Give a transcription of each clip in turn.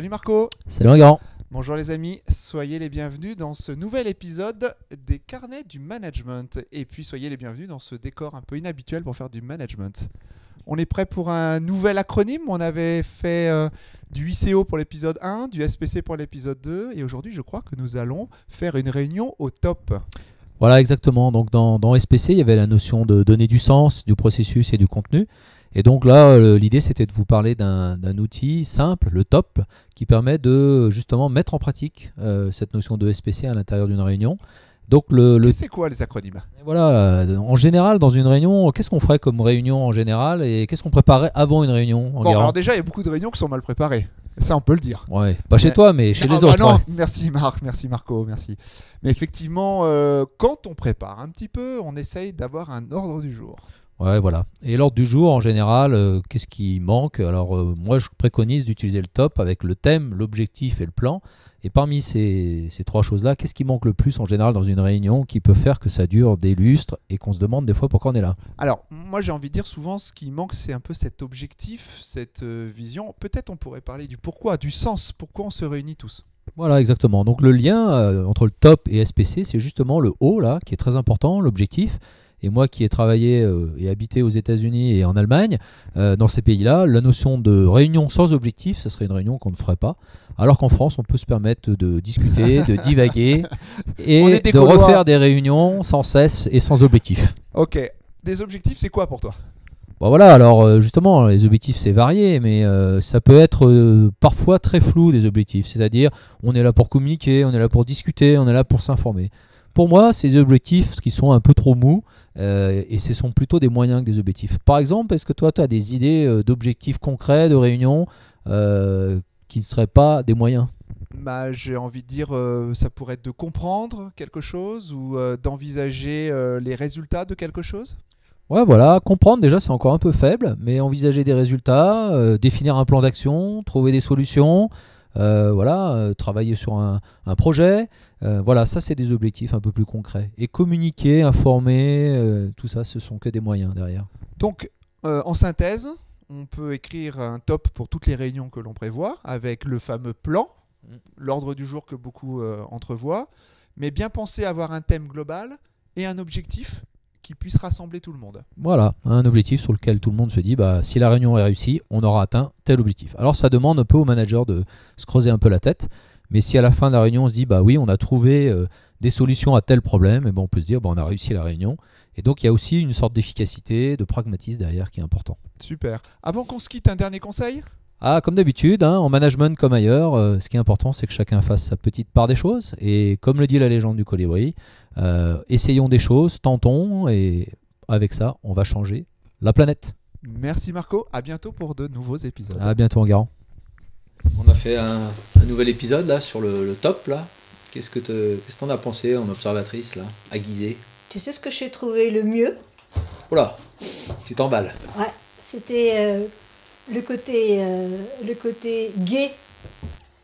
Salut Marco. Salut Grand. Bonjour les amis, soyez les bienvenus dans ce nouvel épisode des carnets du management. Et puis soyez les bienvenus dans ce décor un peu inhabituel pour faire du management. On est prêt pour un nouvel acronyme. On avait fait du ICO pour l'épisode 1, du SPC pour l'épisode 2. Et aujourd'hui, je crois que nous allons faire une réunion au top. Voilà, exactement. Donc dans SPC, il y avait la notion de donner du sens, du processus et du contenu. Et donc là, l'idée, c'était de vous parler d'un outil simple, le top, qui permet de justement mettre en pratique cette notion de SPC à l'intérieur d'une réunion. Donc C'est quoi les acronymes? voilà, en général, dans une réunion, qu'est-ce qu'on ferait comme réunion en général et qu'est-ce qu'on préparait avant une réunion en Bon, Guérand? alors déjà, il y a beaucoup de réunions qui sont mal préparées. Ça, on peut le dire. Ouais, pas chez toi, mais chez les autres. Non, Ouais. merci Marc, merci Marco, merci. Mais effectivement, quand on prépare un petit peu, on essaye d'avoir un ordre du jour. Ouais, voilà. Et l'ordre du jour, en général, qu'est-ce qui manque? Alors, moi, je préconise d'utiliser le top avec le thème, l'objectif et le plan. Et parmi ces trois choses-là, qu'est-ce qui manque le plus en général dans une réunion qui peut faire que ça dure des lustres et qu'on se demande des fois pourquoi on est là? Alors, moi j'ai envie de dire souvent ce qui manque, c'est un peu cet objectif, cette vision. Peut-être on pourrait parler du pourquoi, du sens, pourquoi on se réunit tous. Voilà, exactement. Donc, le lien entre le top et SPC, c'est justement le O, là, qui est très important, l'objectif. Et moi qui ai travaillé et habité aux États-Unis et en Allemagne, dans ces pays-là, la notion de réunion sans objectif, ce serait une réunion qu'on ne ferait pas. Alors qu'en France, on peut se permettre de discuter, de divaguer On et est des de Gaulois. refaire des réunions sans cesse et sans objectif. Ok, des objectifs, c'est quoi pour toi? Bon voilà, alors justement, les objectifs c'est varié, mais ça peut être parfois très flou des objectifs. C'est-à-dire, on est là pour communiquer, on est là pour discuter, on est là pour s'informer. Pour moi, c'est des objectifs qui sont un peu trop mous et ce sont plutôt des moyens que des objectifs. Par exemple, est-ce que toi, tu as des idées d'objectifs concrets, de réunions qui ne seraient pas des moyens? Bah, j'ai envie de dire, ça pourrait être de comprendre quelque chose ou d'envisager les résultats de quelque chose. Ouais, voilà, comprendre déjà c'est encore un peu faible, mais envisager des résultats, définir un plan d'action, trouver des solutions, travailler sur un projet, voilà, ça c'est des objectifs un peu plus concrets. Et communiquer, informer, tout ça, ce sont que des moyens derrière. Donc, en synthèse, on peut écrire un top pour toutes les réunions que l'on prévoit avec le fameux plan, l'ordre du jour que beaucoup entrevoient, mais bien penser à avoir un thème global et un objectif qui puisse rassembler tout le monde. Voilà, un objectif sur lequel tout le monde se dit, bah, si la réunion est réussie, on aura atteint tel objectif. Alors ça demande un peu au manager de se creuser un peu la tête, mais si à la fin de la réunion on se dit, bah oui, on a trouvé des solutions à tel problème, et ben on peut se dire, bah, on a réussi la réunion. Et donc il y a aussi une sorte d'efficacité, de pragmatisme derrière qui est important. Super. Avant qu'on se quitte, un dernier conseil? Ah, comme d'habitude, hein, en management comme ailleurs, ce qui est important, c'est que chacun fasse sa petite part des choses. Et comme le dit la légende du colibri, essayons des choses, tentons, et avec ça, on va changer la planète. Merci Marco, à bientôt pour de nouveaux épisodes. À bientôt en Guérand. On a fait un nouvel épisode là sur le top là. Qu'est-ce que t'en as pensé en observatrice là, aiguisée? Tu sais ce que j'ai trouvé le mieux? Oula, tu t'emballes. Ouais, c'était le côté gai.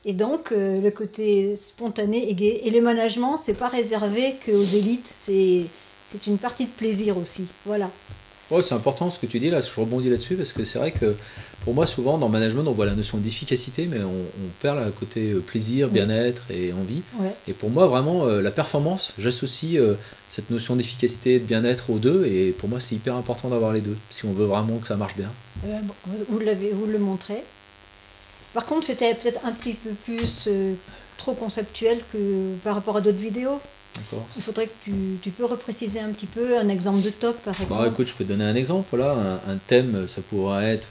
Et donc, le côté spontané et gai. Et le management, c'est pas réservé qu'aux élites, c'est une partie de plaisir aussi. Voilà. Ouais, c'est important ce que tu dis là, je rebondis là-dessus parce que c'est vrai que pour moi souvent dans le management on voit la notion d'efficacité mais on perd le côté plaisir, bien-être et envie. Ouais. Et pour moi vraiment la performance, j'associe cette notion d'efficacité et de bien-être aux deux et pour moi c'est hyper important d'avoir les deux si on veut vraiment que ça marche bien. Vous le montrez. Par contre, c'était peut-être un petit peu plus trop conceptuel que par rapport à d'autres vidéos. D'accord. Il faudrait que tu peux repréciser un petit peu un exemple de top, par exemple. Bah, écoute, je peux te donner un exemple. Voilà, un thème, ça pourrait être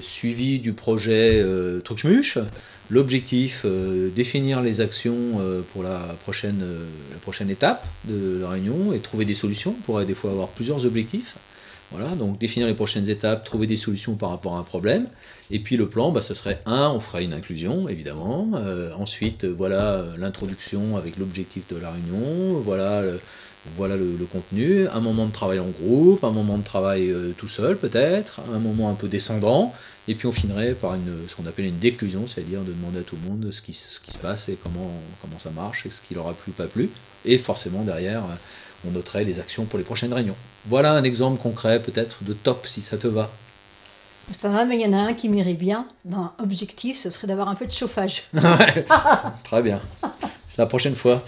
suivi du projet Trucmuche. L'objectif, définir les actions pour la prochaine étape de la réunion et trouver des solutions. On pourrait des fois avoir plusieurs objectifs. Voilà, donc définir les prochaines étapes, trouver des solutions par rapport à un problème. Et puis le plan, bah, ce serait on fera une inclusion, évidemment. Ensuite, voilà l'introduction avec l'objectif de la réunion. Voilà le contenu. Un moment de travail en groupe, un moment de travail tout seul peut-être, un moment un peu descendant. Et puis on finirait par ce qu'on appelle une déclusion, c'est-à-dire de demander à tout le monde ce qui se passe et comment ça marche et ce qui leur a plu, pas plu. Et forcément derrière, on noterait les actions pour les prochaines réunions. Voilà un exemple concret peut-être de top si ça te va. Ça va, mais il y en a un qui m'irait bien. Dans objectif, ce serait d'avoir un peu de chauffage. Ouais. Très bien. La prochaine fois.